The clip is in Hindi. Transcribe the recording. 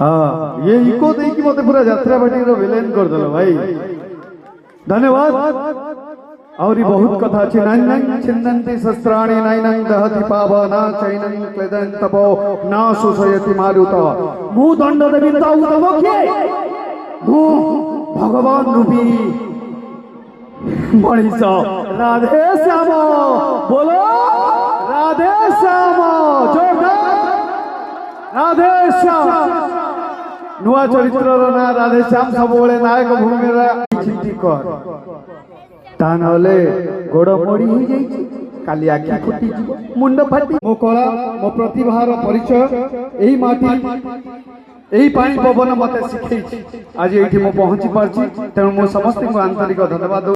हाँ ये इको देखी मत पूरा यात्रा बाटी विलेन कर दलो भाई धन्यवाद। और बहुत कथा अछि नैनं छिन्दन्ति शस्त्राणि नैनं दहति पावना चैनं क्लेदन् तपो न सुशयति मारुत मु दंड देवी ताऊ तब के मु भगवान रूपी मनीष राधे श्याम बोलो राधे श्याम जोरदार राधे श्याम नुआ चरित्र ना राधे श्याम सब नायक भूमि चिंती कर तानले गोड़ मोड़ी हो जाई काली आखि फुटी मुंड फाटी मो कला मो प्रतिभार परिचय एही माटी एही पानी पवन मते शिखै आज एठी मो पहुंची पारछि तेणु मो समस्त को आंतरिक धन्यवाद।